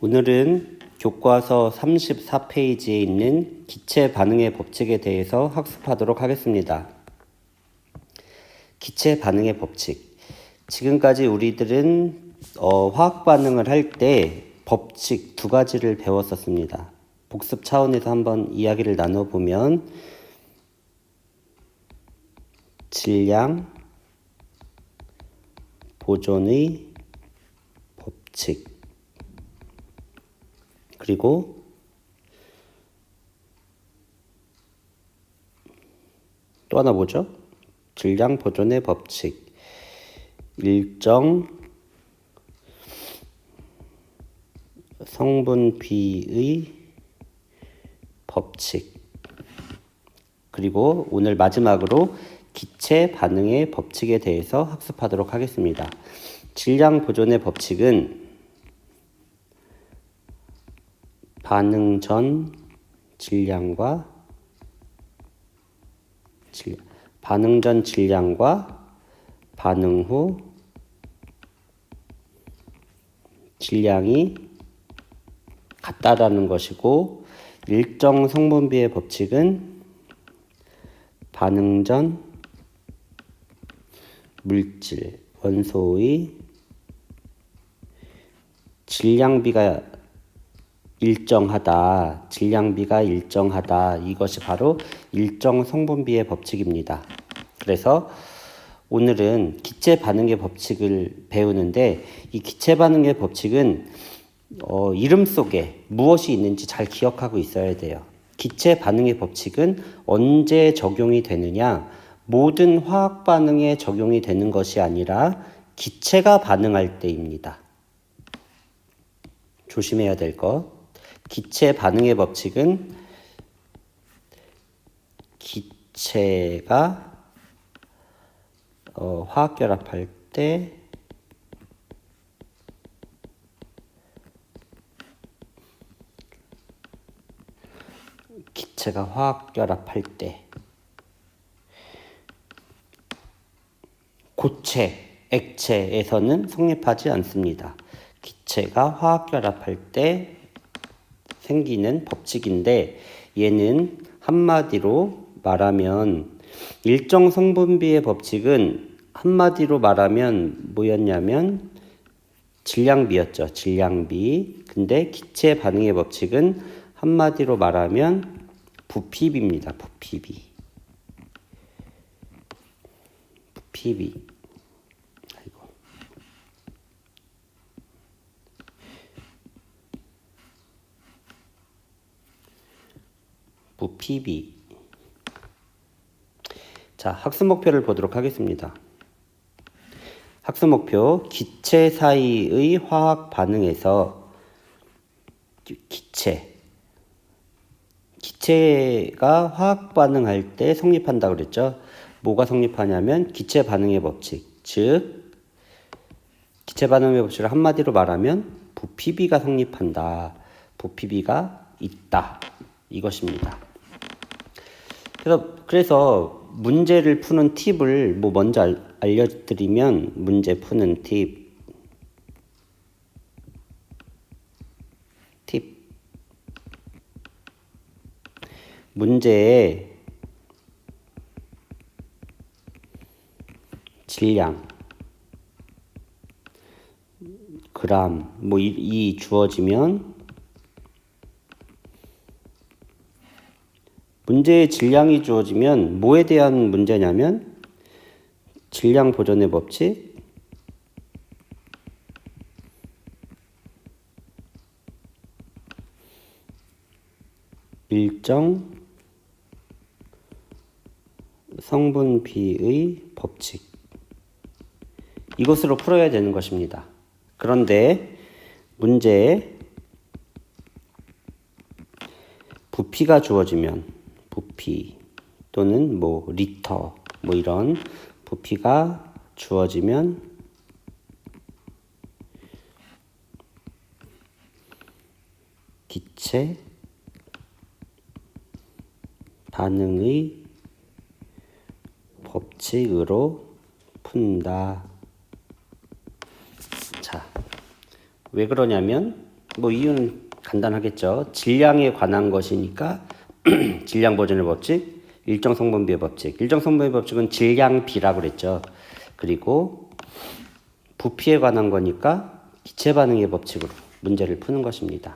오늘은 교과서 34페이지에 있는 기체 반응의 법칙에 대해서 학습하도록 하겠습니다. 기체 반응의 법칙. 지금까지 우리들은 화학 반응을 할 때 법칙 두 가지를 배웠었습니다. 복습 차원에서 한번 이야기를 나눠보면 질량, 보존의 법칙, 그리고 또 하나 뭐죠? 질량 보존의 법칙, 일정 성분 비의 법칙, 그리고 오늘 마지막으로 기체 반응의 법칙에 대해서 학습하도록 하겠습니다. 질량 보존의 법칙은 반응 전 질량과 반응 전 질량과 반응 후 질량이 같다라는 것이고, 일정 성분비의 법칙은 반응 전 물질, 원소의 질량비가 일정하다, 질량비가 일정하다. 이것이 바로 일정 성분비의 법칙입니다. 그래서 오늘은 기체 반응의 법칙을 배우는데, 이 기체 반응의 법칙은 이름 속에 무엇이 있는지 잘 기억하고 있어야 돼요. 기체 반응의 법칙은 언제 적용이 되느냐? 모든 화학 반응에 적용이 되는 것이 아니라 기체가 반응할 때입니다. 조심해야 될 것. 기체 반응의 법칙은 기체가 화학결합할 때 고체, 액체에서는 성립하지 않습니다. 기체가 화학결합할 때 생기는 법칙인데, 얘는 한마디로 말하면 일정 성분비의 법칙은 한마디로 말하면 뭐였냐면 질량비였죠. 질량비. 근데 기체 반응의 법칙은 한마디로 말하면 부피비입니다. 부피비. 부피비. 자, 학습 목표를 보도록 하겠습니다. 학습 목표, 기체 사이의 화학 반응에서 기체가 화학 반응할 때 성립한다 그랬죠. 뭐가 성립하냐면 기체 반응의 법칙, 즉 기체 반응의 법칙을 한마디로 말하면 부피비가 성립한다. 부피비가 있다. 이것입니다. 그래서 문제를 푸는 팁을 먼저 알려드리면, 문제 푸는 팁. 문제에 질량, 그램, 이 주어지면, 문제의 질량이 주어지면 뭐에 대한 문제냐면 질량 보존의 법칙, 일정 성분비의 법칙, 이것으로 풀어야 되는 것입니다. 그런데 문제에 부피가 주어지면, 부피 또는 리터 이런 부피가 주어지면 기체 반응의 법칙으로 푼다. 자, 왜 그러냐면 뭐 이유는 간단하겠죠. 질량에 관한 것이니까 질량 보존의 법칙, 일정 성분비의 법칙. 일정 성분비의 법칙은 질량비라고 그랬죠. 그리고 부피에 관한 거니까 기체 반응의 법칙으로 문제를 푸는 것입니다.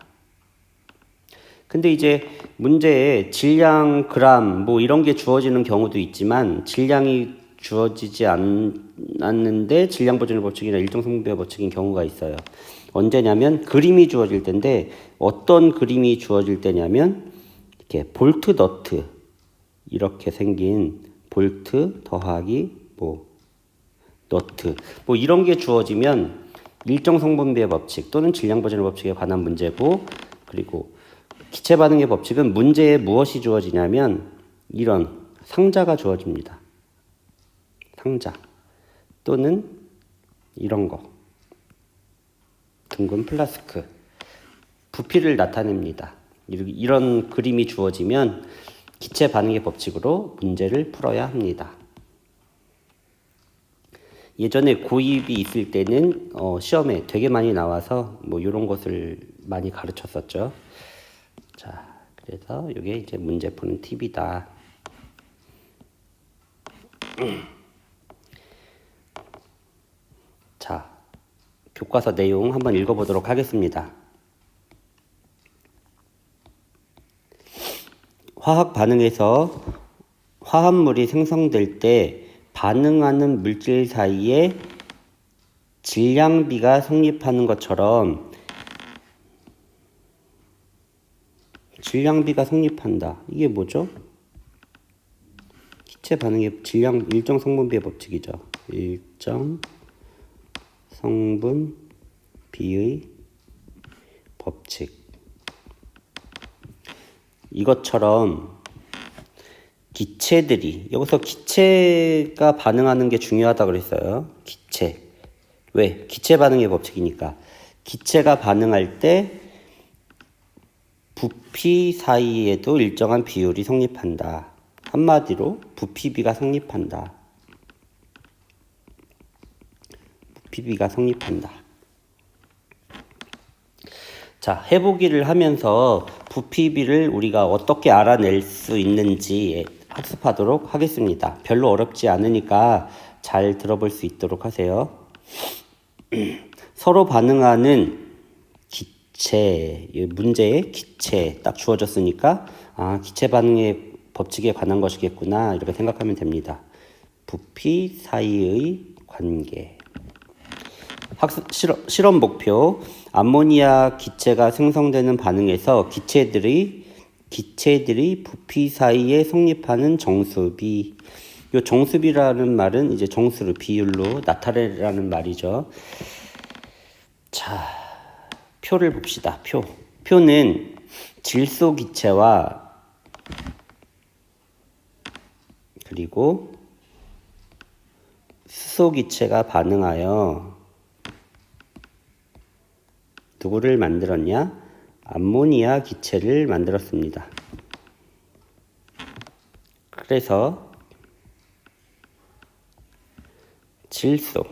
근데 이제 문제에 질량, 그램 뭐 이런 게 주어지는 경우도 있지만 질량이 주어지지 않는데 질량 보존의 법칙이나 일정 성분비의 법칙인 경우가 있어요. 언제냐면 그림이 주어질 때인데 어떤 그림이 주어질 때냐면 이렇게 볼트 너트 이렇게 생긴 볼트 더하기 뭐 너트 뭐 이런 게 주어지면 일정 성분비의 법칙 또는 질량 보존의 법칙에 관한 문제고, 그리고 기체 반응의 법칙은 문제에 무엇이 주어지냐면 이런 상자가 주어집니다. 상자 또는 이런 거 둥근 플라스크 부피를 나타냅니다. 이런 그림이 주어지면 기체 반응의 법칙으로 문제를 풀어야 합니다. 예전에 고입이 있을 때는 시험에 되게 많이 나와서 뭐 이런 것을 많이 가르쳤었죠. 자, 그래서 이게 이제 문제 푸는 팁이다. 자, 교과서 내용 한번 읽어보도록 하겠습니다. 화학 반응에서 화합물이 생성될 때 반응하는 물질 사이에 질량비가 성립하는 것처럼 질량비가 성립한다. 이게 뭐죠? 기체 반응의 질량 일정 성분비의 법칙이죠. 일정 성분비의 법칙. 이것처럼 기체들이, 여기서 기체가 반응하는 게 중요하다 그랬어요. 기체. 왜? 기체 반응의 법칙이니까. 기체가 반응할 때 부피 사이에도 일정한 비율이 성립한다. 한마디로 부피비가 성립한다. 부피비가 성립한다. 자, 해보기를 하면서 부피비를 우리가 어떻게 알아낼 수 있는지 학습하도록 하겠습니다. 별로 어렵지 않으니까 잘 들어볼 수 있도록 하세요. 서로 반응하는 기체, 문제에 기체 딱 주어졌으니까 기체 반응의 법칙에 관한 것이겠구나 이렇게 생각하면 됩니다. 부피 사이의 관계. 학습 실험 목표. 암모니아 기체가 생성되는 반응에서 기체들이 부피 사이에 성립하는 정수비. 이 정수비라는 말은 이제 정수를 비율로 나타내라는 말이죠. 자, 표를 봅시다. 표는 질소 기체와 그리고 수소 기체가 반응하여 누구를 만들었냐? 암모니아 기체를 만들었습니다. 그래서 질소,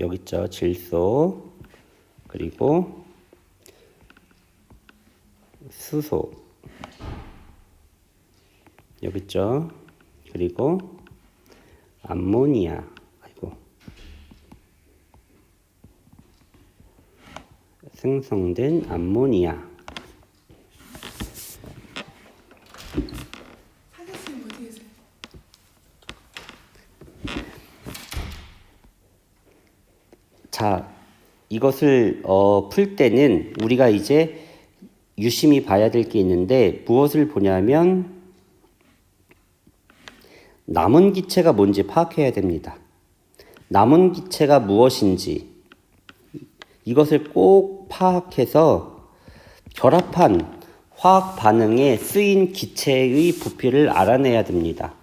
여기 있죠. 질소, 그리고 수소, 여기 있죠. 그리고 암모니아, 생성된 암모니아. 사장님 어디 계세요? 자, 이것을 풀 때는 우리가 이제 유심히 봐야 될 게 있는데 무엇을 보냐면 남은 기체가 뭔지 파악해야 됩니다. 남은 기체가 무엇인지 이것을 꼭 파악해서 결합한 화학 반응에 쓰인 기체의 부피를 알아내야 됩니다.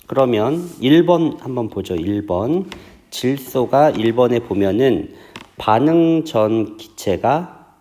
그러면 1번 한번 보죠. 1번. 질소가 1번에 보면은 반응 전 기체가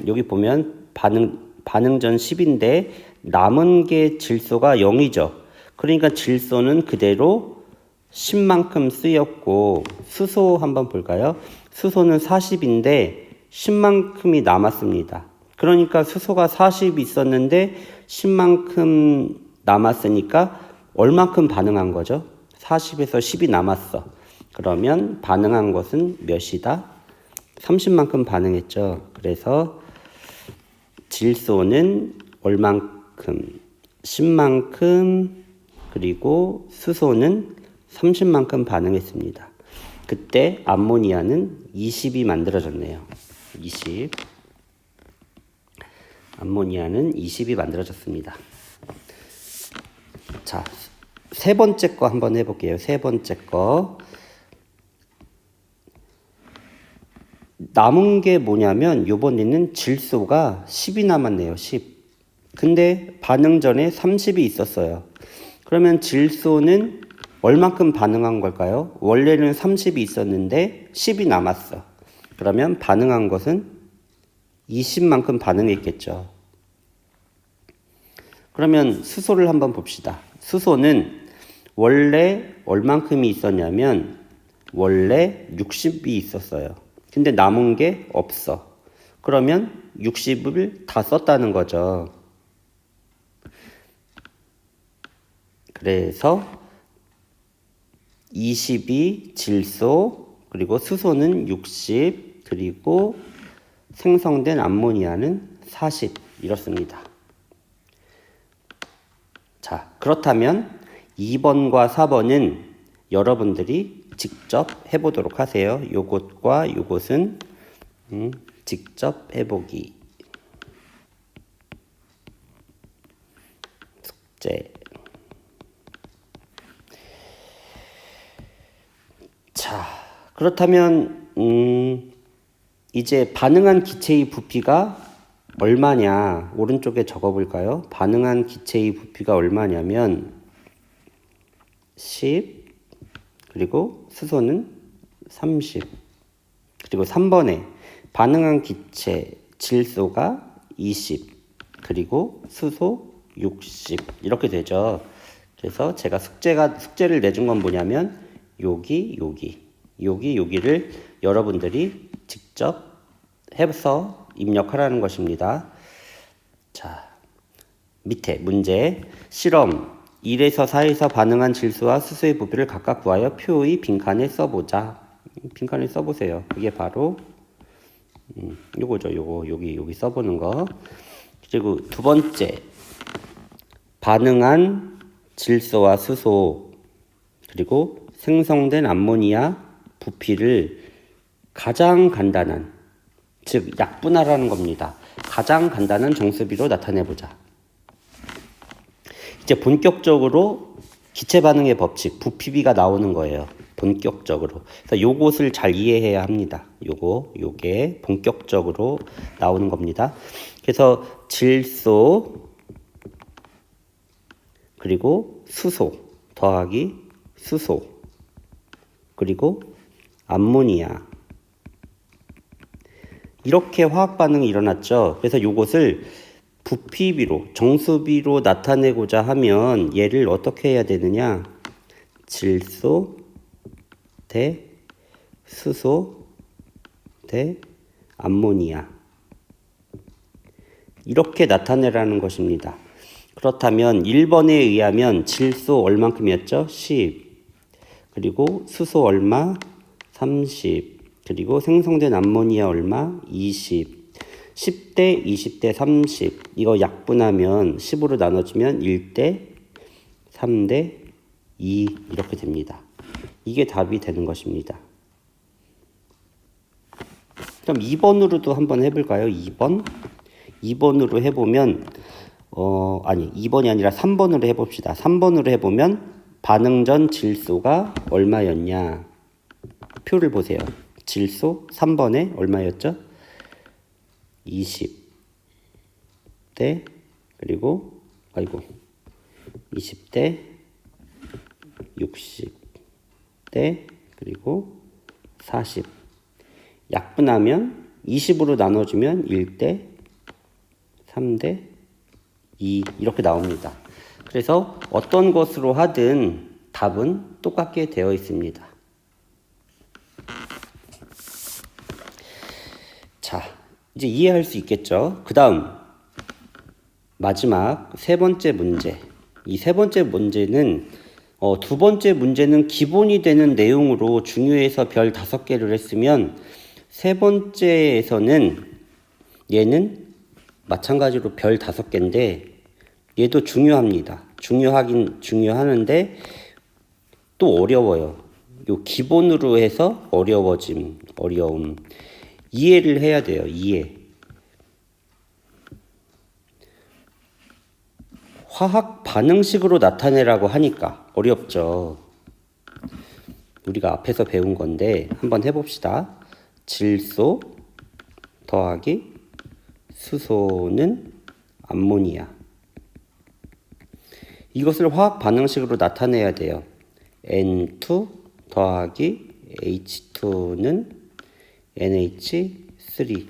여기 보면 반응 전 10인데 남은 게 질소가 0이죠. 그러니까 질소는 그대로 10만큼 쓰였고 수소 한번 볼까요? 수소는 40인데 10만큼이 남았습니다. 그러니까 수소가 40 있었는데 10만큼 남았으니까 얼만큼 반응한 거죠? 40에서 10이 남았어. 그러면 반응한 것은 몇이다? 30만큼 반응했죠. 그래서 질소는 얼만큼? 10만큼, 그리고 수소는 30만큼 반응했습니다. 그때 암모니아는 20이 만들어졌네요. 20. 암모니아는 20이 만들어졌습니다. 자, 세 번째 거 한번 해볼게요. 세 번째 거. 남은 게 뭐냐면 요번에는 질소가 10이 남았네요. 10. 근데 반응 전에 30이 있었어요. 그러면 질소는 얼만큼 반응한 걸까요? 원래는 30이 있었는데 10이 남았어. 그러면 반응한 것은 20만큼 반응했겠죠. 그러면 수소를 한번 봅시다. 수소는 원래 얼만큼이 있었냐면 원래 60이 있었어요. 근데 남은 게 없어. 그러면 60을 다 썼다는 거죠. 그래서 20이 질소, 그리고 수소는 60, 그리고 생성된 암모니아는 40 이렇습니다. 자, 그렇다면 2번과 4번은 여러분들이 직접 해보도록 하세요. 요것과 요것은 직접 해보기. 숙제. 자, 그렇다면 이제 반응한 기체의 부피가 얼마냐? 오른쪽에 적어볼까요? 반응한 기체의 부피가 얼마냐면 10, 그리고 수소는 30, 그리고 3번에 반응한 기체 질소가 20, 그리고 수소 60 이렇게 되죠. 그래서 제가 숙제를 내준 건 뭐냐면 여기를 여러분들이 직접 해서 입력하라는 것입니다. 자, 밑에 문제. 실험 1에서 4에서 반응한 질소와 수소의 부피를 각각 구하여 표의 빈칸에 써보자. 빈칸에 써보세요. 그게 바로 요거죠. 여기 써보는 거. 그리고 두 번째, 반응한 질소와 수소 그리고 생성된 암모니아 부피를 가장 간단한, 즉 약분하라는 겁니다. 가장 간단한 정수비로 나타내보자. 이제 본격적으로 기체 반응의 법칙, 부피비가 나오는 거예요. 본격적으로. 그래서 요것을 잘 이해해야 합니다. 요게 본격적으로 나오는 겁니다. 그래서 질소 그리고 수소 더하기 수소 그리고 암모니아, 이렇게 화학 반응이 일어났죠. 그래서 요것을 부피비로, 정수비로 나타내고자 하면 얘를 어떻게 해야 되느냐? 질소 대 수소 대 암모니아, 이렇게 나타내라는 것입니다. 그렇다면 1번에 의하면 질소 얼만큼이었죠? 10, 그리고 수소 얼마? 30, 그리고 생성된 암모니아 얼마? 20. 10대, 20대, 30. 이거 약분하면 10으로 나눠지면 1대 3대 2 이렇게 됩니다. 이게 답이 되는 것입니다. 그럼 2번으로도 한번 해볼까요? 2번으로 해보면 2번이 아니라 3번으로 해봅시다. 3번으로 해보면 반응 전 질소가 얼마였냐? 표를 보세요. 질소 3번에 얼마였죠? 20대 그리고 20대 60대 그리고 40. 약분하면 20으로 나눠주면 1대 3대 2 이렇게 나옵니다. 그래서 어떤 것으로 하든 답은 똑같게 되어 있습니다. 자, 이제 이해할 수 있겠죠? 그 다음 마지막 세 번째 문제. 이 세 번째 문제는 두 번째 문제는 기본이 되는 내용으로 중요해서 별 5개를 했으면 세 번째에서는 얘는 마찬가지로 별 5개인데 얘도 중요합니다. 중요하긴 중요하는데 또 어려워요. 요 기본으로 해서 어려움. 이해를 해야 돼요. 이해. 화학 반응식으로 나타내라고 하니까 어렵죠. 우리가 앞에서 배운 건데 한번 해봅시다. 질소 더하기 수소는 암모니아. 이것을 화학 반응식으로 나타내야 돼요. N2 더하기 H2는 NH3.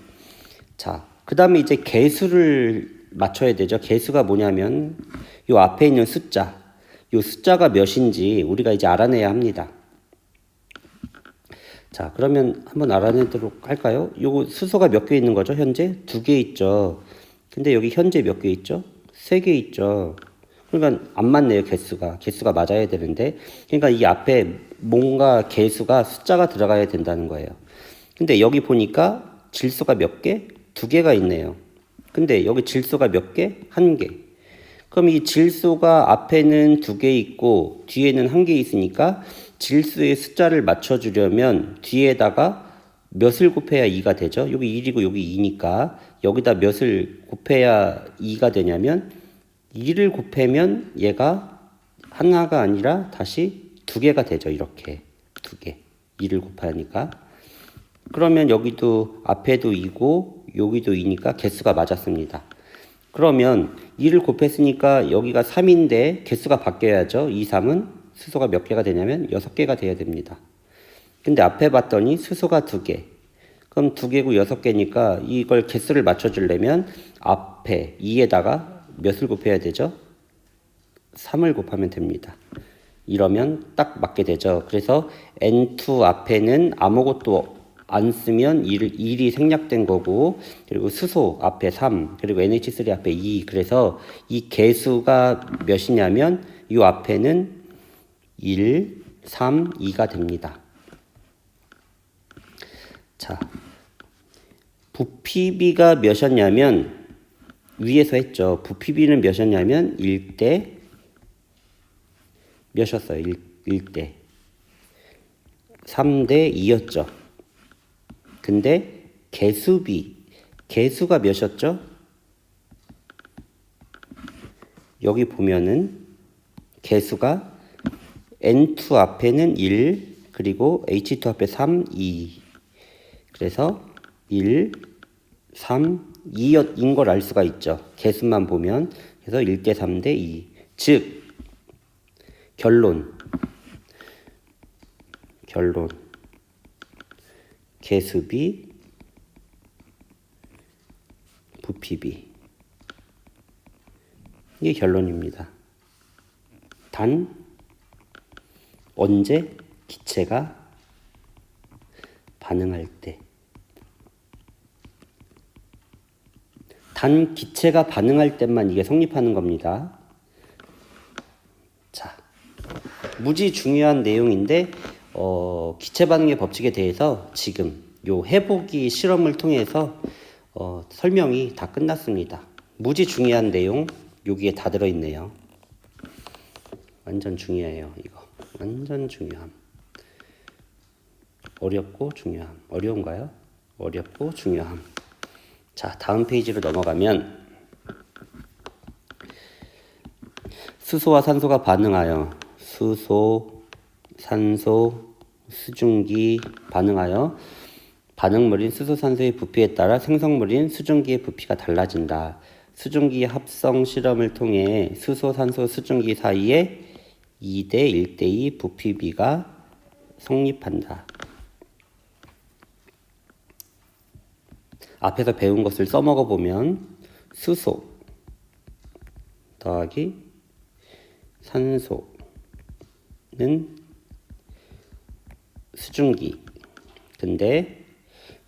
자, 그 다음에 이제 개수를 맞춰야 되죠. 개수가 뭐냐면 요 앞에 있는 숫자, 요 숫자가 몇인지 우리가 이제 알아내야 합니다. 자, 그러면 한번 알아내도록 할까요? 요거 수소가 몇 개 있는 거죠? 현재 2개 있죠. 근데 여기 현재 몇 개 있죠? 3개 있죠. 그러니까 안 맞네요. 개수가 맞아야 되는데, 그러니까 이 앞에 뭔가 개수가 숫자가 들어가야 된다는 거예요. 근데 여기 보니까 질소가 몇 개? 2개가 있네요. 근데 여기 질소가 몇 개? 1개. 그럼 이 질소가 앞에는 2개 있고 뒤에는 1개 있으니까 질소의 숫자를 맞춰주려면 뒤에다가 몇을 곱해야 2가 되죠? 여기 1이고 여기 2니까 여기다 몇을 곱해야 2가 되냐면 2를 곱하면 얘가 하나가 아니라 다시 2개가 되죠. 이렇게 2개. 2를 곱하니까. 그러면 여기도 앞에도 2고 여기도 2니까 개수가 맞았습니다. 그러면 2를 곱했으니까 여기가 3인데 개수가 바뀌어야죠. 2, 3은 수소가 몇 개가 되냐면 6개가 돼야 됩니다. 근데 앞에 봤더니 수소가 2개. 그럼 2개고 6개니까 이걸 개수를 맞춰주려면 앞에 2에다가 몇을 곱해야 되죠? 3을 곱하면 됩니다. 이러면 딱 맞게 되죠. 그래서 N2 앞에는 아무것도 안 쓰면 1이 생략된 거고, 그리고 수소 앞에 3, 그리고 NH3 앞에 2. 그래서 이 개수가 몇이냐면 이 앞에는 1, 3, 2가 됩니다. 자, 부피비가 몇이었냐면 위에서 했죠. 부피비는 몇이었냐면 1대 몇이었어요? 1대 3대 2였죠. 근데 개수가 몇이었죠? 여기 보면은 개수가 N2 앞에는 1, 그리고 H2 앞에 3, 2. 그래서 1, 3, 2인 걸 알 수가 있죠. 개수만 보면. 그래서 1대 3대 2. 즉 결론. 개수비, 부피비. 이게 결론입니다. 단 언제 기체가 반응할 때. 단 기체가 반응할 때만 이게 성립하는 겁니다. 자, 무지 중요한 내용인데 기체 반응의 법칙에 대해서 지금 요 해보기 실험을 통해서 설명이 다 끝났습니다. 무지 중요한 내용 여기에 다 들어있네요. 완전 중요해요. 이거 완전 중요함. 어렵고 중요함. 어려운가요? 어렵고 중요함. 자, 다음 페이지로 넘어가면 수소와 산소가 반응하여 수소, 산소, 수증기 반응하여 반응물인 수소, 산소의 부피에 따라 생성물인 수증기의 부피가 달라진다. 수증기 합성 실험을 통해 수소, 산소, 수증기 사이에 2대 1대2 부피비가 성립한다. 앞에서 배운 것을 써먹어 보면 수소 더하기 산소는 수증기. 근데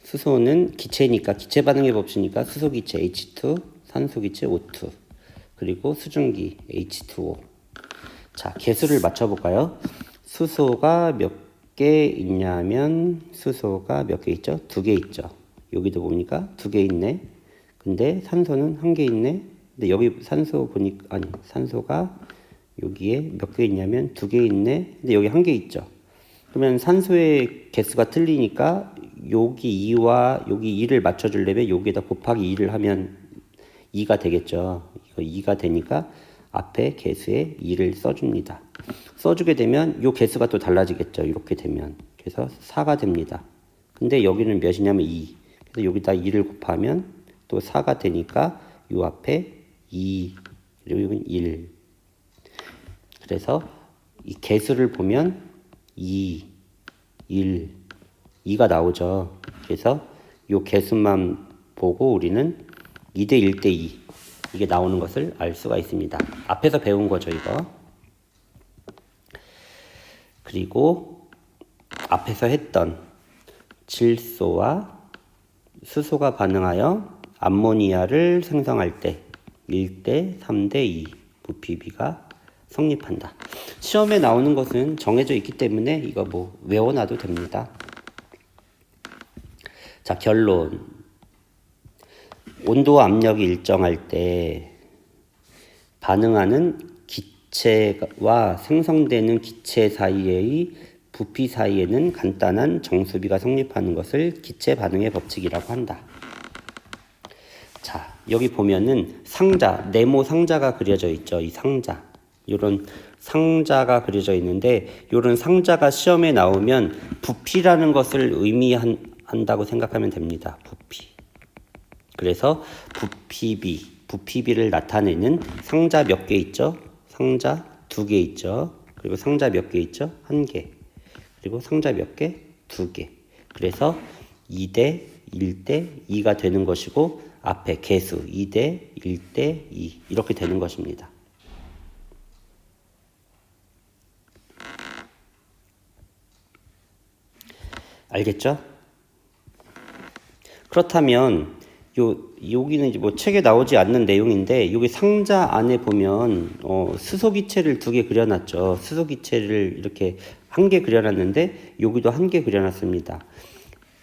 수소는 기체니까 기체 반응의 법칙이니까 수소 기체 H2, 산소 기체 O2, 그리고 수증기 H2O. 자, 개수를 맞춰 볼까요? 수소가 몇 개 있냐면 수소가 몇 개 있죠? 2개 있죠. 여기도 보니까 2개 있네. 근데 산소는 1개 있네. 근데 여기 산소 보니까 아니 산소가 여기에 몇 개 있냐면 2개 있네. 근데 여기 1개 있죠. 그러면 산소의 개수가 틀리니까 여기 2와 여기 2를 맞춰주려면 여기에다 곱하기 2를 하면 2가 되겠죠. 이거 2가 되니까 앞에 개수에 2를 써줍니다. 써주게 되면 요 개수가 또 달라지겠죠. 이렇게 되면. 그래서 4가 됩니다. 근데 여기는 몇이냐면 2. 그래서 여기다 2를 곱하면 또 4가 되니까 요 앞에 2, 그리고 여기는 1. 그래서 이 개수를 보면 2, 1, 2가 나오죠. 그래서 요 개수만 보고 우리는 2대 1대 2 이게 나오는 것을 알 수가 있습니다. 앞에서 배운 거죠, 이거. 그리고 앞에서 했던 질소와 수소가 반응하여 암모니아를 생성할 때 1대 3대 2 부피비가 성립한다. 시험에 나오는 것은 정해져 있기 때문에 이거 뭐 외워놔도 됩니다. 자, 결론. 온도와 압력이 일정할 때 반응하는 기체와 생성되는 기체 사이의 부피 사이에는 간단한 정수비가 성립하는 것을 기체 반응의 법칙이라고 한다. 자, 여기 보면은 상자, 네모 상자가 그려져 있죠. 이 상자. 이런 상자가 그려져 있는데 이런 상자가 시험에 나오면 부피라는 것을 의미한다고 생각하면 됩니다. 부피. 그래서 부피비를 나타내는 상자 몇 개 있죠? 상자 2개 있죠. 그리고 상자 몇 개 있죠? 1개. 그리고 상자 몇 개? 2개. 그래서 2대 1대 2가 되는 것이고 앞에 개수 2대 1대 2 이렇게 되는 것입니다. 알겠죠? 그렇다면 여기는 이제 뭐 책에 나오지 않는 내용인데 여기 상자 안에 보면 수소기체를 2개 그려놨죠. 수소기체를 이렇게 1개 그려놨는데 여기도 1개 그려놨습니다.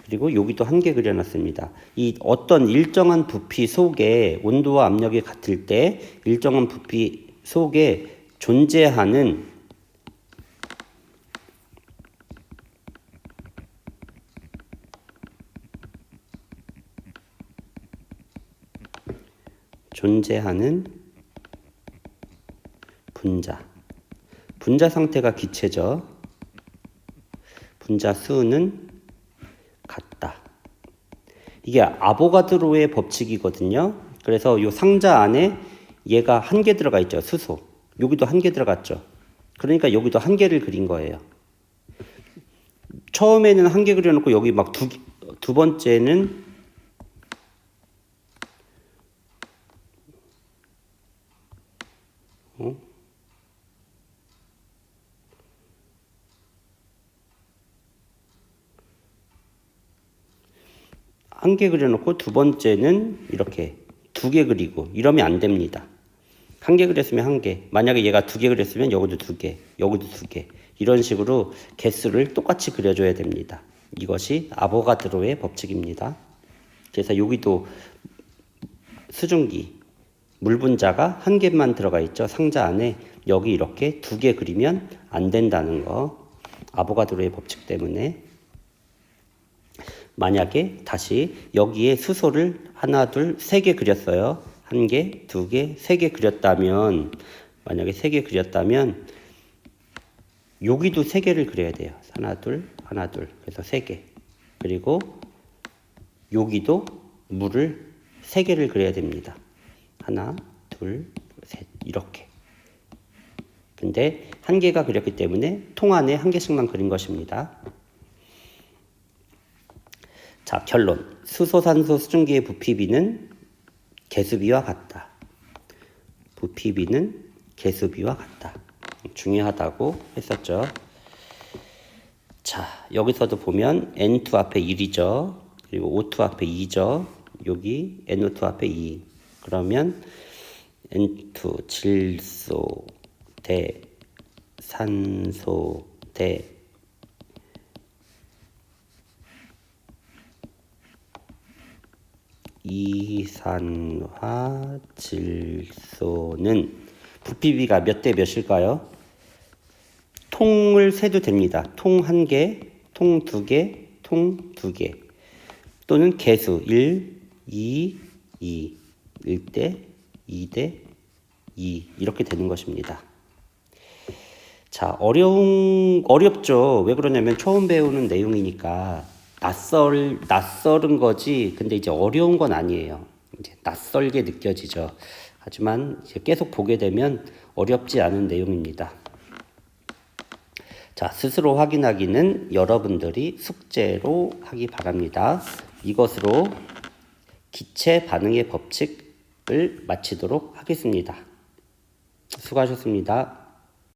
그리고 여기도 1개 그려놨습니다. 이 어떤 일정한 부피 속에 온도와 압력이 같을 때 일정한 부피 속에 존재하는 분자 상태가 기체죠. 분자 수는 같다. 이게 아보가드로의 법칙이거든요. 그래서 이 상자 안에 얘가 1개 들어가 있죠. 수소. 여기도 1개 들어갔죠. 그러니까 여기도 1개를 그린 거예요. 처음에는 1개 그려놓고 여기 막 두 번째는 한 개 그려놓고 두 번째는 이렇게 2개 그리고 이러면 안 됩니다. 1개 그렸으면 1개. 만약에 얘가 2개 그렸으면 여기도 2개, 여기도 2개. 이런 식으로 개수를 똑같이 그려줘야 됩니다. 이것이 아보가드로의 법칙입니다. 그래서 여기도 수증기, 물 분자가 1개만 들어가 있죠. 상자 안에 여기 이렇게 2개 그리면 안 된다는 거. 아보가드로의 법칙 때문에. 만약에 다시 여기에 수소를 하나, 둘, 3개 그렸어요. 1개, 2개, 3개 그렸다면 만약에 3개 그렸다면 여기도 3개를 그려야 돼요. 하나, 둘, 하나, 둘. 그래서 3개. 그리고 여기도 물을 3개를 그려야 됩니다. 하나, 둘, 셋. 이렇게. 근데 1개가 그렸기 때문에 통 안에 1개씩만 그린 것입니다. 자, 결론. 수소, 산소, 수증기의 부피비는 개수비와 같다. 부피비는 개수비와 같다. 중요하다고 했었죠. 자, 여기서도 보면 N2 앞에 1이죠. 그리고 O2 앞에 2죠. 여기 NO2 앞에 2. 그러면 N2 질소 대 산소 대 이산화질소는 부피비가 몇 대 몇일까요? 통을 세도 됩니다. 통 1개, 통 2개, 통 2개. 또는 개수 1, 2, 2. 1대 2대 2 이렇게 되는 것입니다. 자, 어렵죠. 왜 그러냐면 처음 배우는 내용이니까 낯설은 거지. 근데 이제 어려운 건 아니에요. 이제 낯설게 느껴지죠. 하지만 이제 계속 보게 되면 어렵지 않은 내용입니다. 자, 스스로 확인하기는 여러분들이 숙제로 하기 바랍니다. 이것으로 기체 반응의 법칙을 마치도록 하겠습니다. 수고하셨습니다.